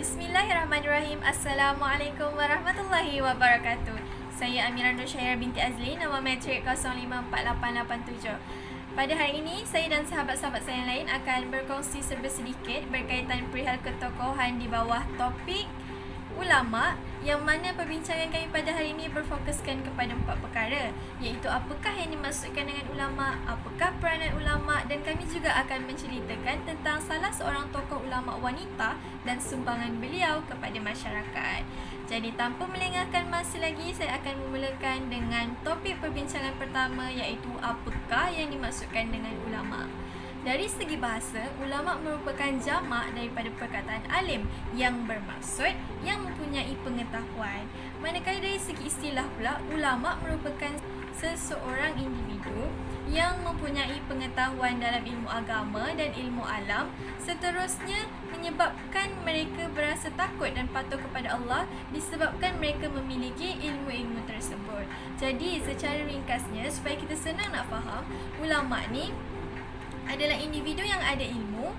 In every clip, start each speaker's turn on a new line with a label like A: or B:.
A: Bismillahirrahmanirrahim. Assalamualaikum warahmatullahi wabarakatuh. Saya Amira Nur Syahira binti Azli, nama matrik 054887. Pada hari ini, saya dan sahabat-sahabat saya yang lain akan berkongsi serba sedikit berkaitan perihal ketokohan di bawah topik ulama, yang mana perbincangan kami pada hari ini berfokuskan kepada 4 perkara, iaitu apakah yang dimaksudkan dengan ulama, apakah peranan ulama, dan kami juga akan menceritakan tentang salah seorang tokoh ulama wanita dan sumbangan beliau kepada masyarakat. Jadi tanpa melengahkan masa lagi, saya akan memulakan dengan topik perbincangan pertama, iaitu apakah yang dimaksudkan dengan ulama. Dari segi bahasa, ulama merupakan jamak daripada perkataan alim yang bermaksud yang mempunyai pengetahuan. Manakala dari segi istilah pula, ulama merupakan seseorang individu yang mempunyai pengetahuan dalam ilmu agama dan ilmu alam, seterusnya menyebabkan mereka berasa takut dan patuh kepada Allah disebabkan mereka memiliki ilmu-ilmu tersebut. Jadi secara ringkasnya, supaya kita senang nak faham, ulama ni adalah individu yang ada ilmu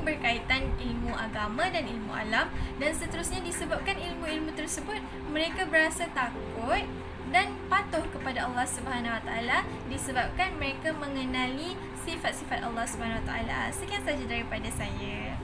A: berkaitan ilmu agama dan ilmu alam, dan seterusnya disebabkan ilmu-ilmu tersebut mereka berasa takut dan patuh kepada Allah Subhanahu Wa Taala disebabkan mereka mengenali sifat-sifat Allah Subhanahu Wa Taala. Sekian sahaja daripada saya.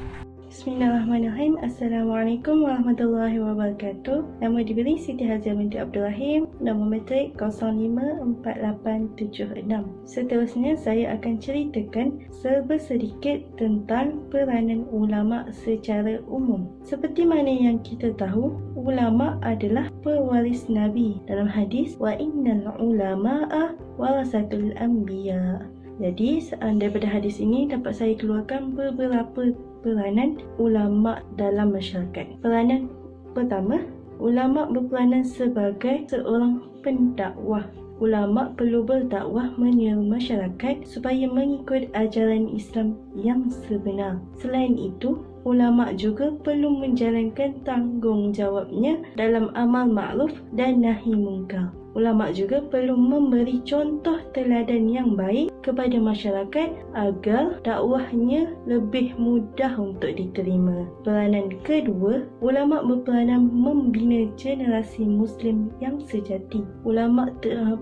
B: Bismillahirrahmanirrahim. Assalamualaikum warahmatullahi wabarakatuh. Nama diberi Siti Haziah binti Abdul Rahim. Nombor matrik 054876. Seterusnya saya akan ceritakan serba sedikit tentang peranan ulama secara umum. Seperti mana yang kita tahu, ulama adalah pewaris Nabi. Dalam hadis, wa innal ulama'a warasatul anbiya. Jadi daripada hadis ini dapat saya keluarkan beberapa peranan ulama dalam masyarakat. Peranan pertama, ulama berperanan sebagai seorang pendakwah. Ulama perlu berdakwah menyeru masyarakat supaya mengikut ajaran Islam yang sebenar. Selain itu, ulama juga perlu menjalankan tanggungjawabnya dalam amal ma'ruf dan nahi mungkar. Ulama juga perlu memberi contoh teladan yang baik kepada masyarakat agar dakwahnya lebih mudah untuk diterima. Peranan kedua, ulama berperanan membina generasi Muslim yang sejati. Ulama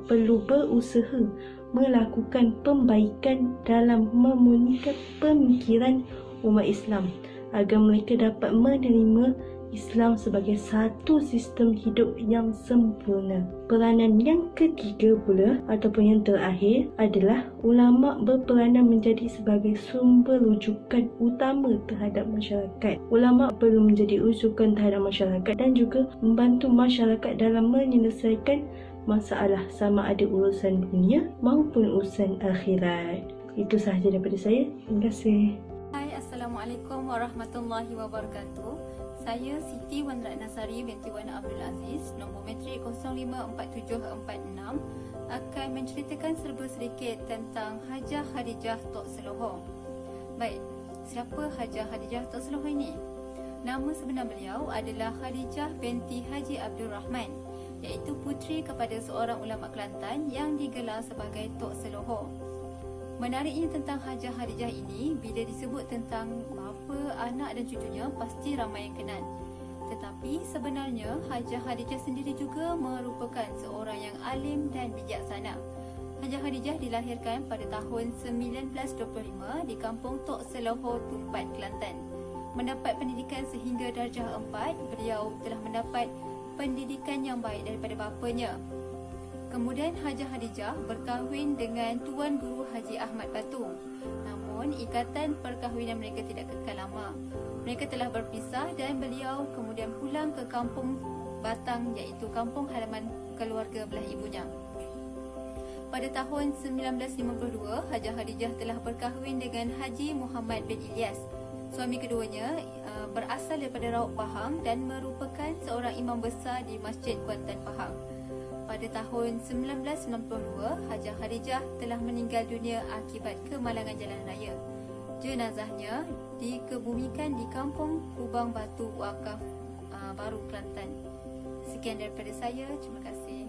B: perlu berusaha melakukan pembaikan dalam memurnikan pemikiran umat Islam agar mereka dapat menerima Islam sebagai satu sistem hidup yang sempurna. Peranan yang ketiga pula ataupun yang terakhir adalah ulama berperanan menjadi sebagai sumber rujukan utama terhadap masyarakat. Ulama perlu menjadi rujukan terhadap masyarakat dan juga membantu masyarakat dalam menyelesaikan masalah sama ada urusan dunia maupun urusan akhirat. Itu sahaja daripada saya. Terima kasih.
C: Hai, Assalamualaikum warahmatullahi wabarakatuh. Saya Siti Wan Ratnasari binti Wan Abdul Aziz, nombor matrik 054746, akan menceritakan serba sedikit tentang Hajah Khadijah Tok Selohor. Baik, siapa Hajah Khadijah Tok Selohor ini? Nama sebenar beliau adalah Khadijah binti Haji Abdul Rahman, iaitu puteri kepada seorang ulama Kelantan yang digelar sebagai Tok Selohor. Menariknya tentang Hajah Khadijah ini, bila disebut tentang bapa, anak dan cucunya, pasti ramai yang kenal. Tetapi sebenarnya Hajah Khadijah sendiri juga merupakan seorang yang alim dan bijaksana. Hajah Khadijah dilahirkan pada tahun 1925 di kampung Tok Selohor, Tumpat, Kelantan. Mendapat pendidikan sehingga darjah 4, beliau telah mendapat pendidikan yang baik daripada bapanya. Kemudian Hajah Khadijah berkahwin dengan Tuan Guru Haji Ahmad Batu. Namun ikatan perkahwinan mereka tidak kekal lama. Mereka telah berpisah dan beliau kemudian pulang ke kampung Batang, iaitu kampung halaman keluarga belah ibunya. Pada tahun 1952, Hajah Khadijah telah berkahwin dengan Haji Muhammad bin Ilyas. Suami keduanya berasal daripada Raub Pahang dan merupakan seorang imam besar di Masjid Kuantan Pahang. Pada tahun 1992, Hajah Khadijah telah meninggal dunia akibat kemalangan jalan raya. Jenazahnya dikebumikan di kampung Kubang Batu Wakaf Baru, Kelantan. Sekian daripada saya. Terima kasih.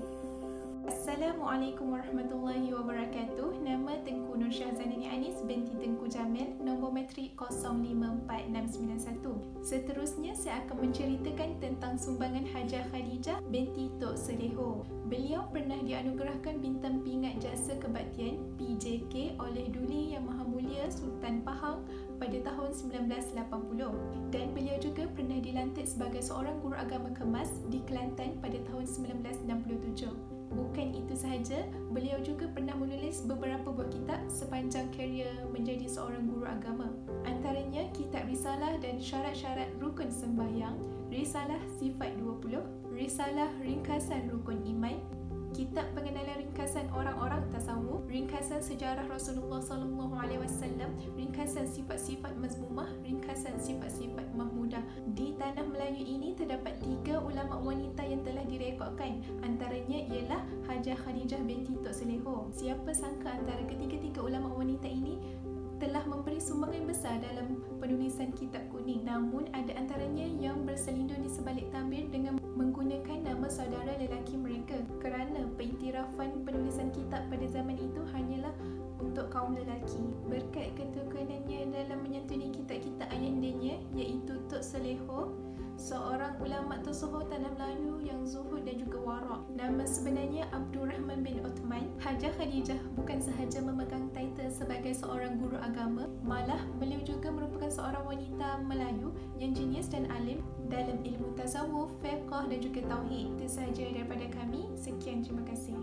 D: Assalamualaikum warahmatullahi wabarakatuh. Nama Tengku Nur Syahzanani Anis binti Tengku Jamil, nombor matrik 054691. Seterusnya saya akan menceritakan tentang sumbangan Hajah Khadijah binti Tok Seleho. Beliau pernah dianugerahkan bintang pingat jasa kebaktian PJK oleh Duli Yang Maha Mulia Sultan Pahang pada tahun 1980, dan beliau juga pernah dilantik sebagai seorang guru agama kemas di Kelantan pada tahun 1967. Bukan itu sahaja, beliau juga pernah menulis beberapa buah kitab sepanjang karier menjadi seorang guru agama. Antaranya kitab Risalah dan Syarat-Syarat Rukun Sembahyang, Risalah Sifat 20, Risalah Ringkasan Rukun Iman, Kitab Pengenalan Ringkasan Orang-orang Tasawuf, Ringkasan Sejarah Rasulullah SAW, Ringkasan Sifat-Sifat Mazmumah, Ringkasan Sifat-Sifat Mahmudah. Di tanah Melayu ini terdapat 3 ulama wanita yang telah direkodkan. Antaranya ialah Hajah Khadijah binti Tok Seleho. Siapa sangka antara ketiga-tiga ulama wanita ini telah memberi sumbangan besar dalam penulisan kitab kuning. Namun ada antaranya yang berselindung di sebalik tabir dengan menggunakan nama saudara lelaki mereka, kerana pengiktirafan penulisan kitab pada zaman itu hanyalah untuk kaum lelaki. Berkat ketekunannya dalam menyantuni kitab-kitab ayandanya, iaitu Tok Seleho, seorang ulama tasawuf tanah Melayu yang zuhud dan juga warak. Nama sebenarnya Abdul Rahman bin Uthman. Hajah Khadijah bukan sahaja memegang title sebagai seorang guru agama, malah beliau juga merupakan seorang wanita Melayu yang jenius dan alim dalam ilmu tasawuf, fiqh dan juga tauhid. Itu sahaja daripada kami. Sekian, terima kasih.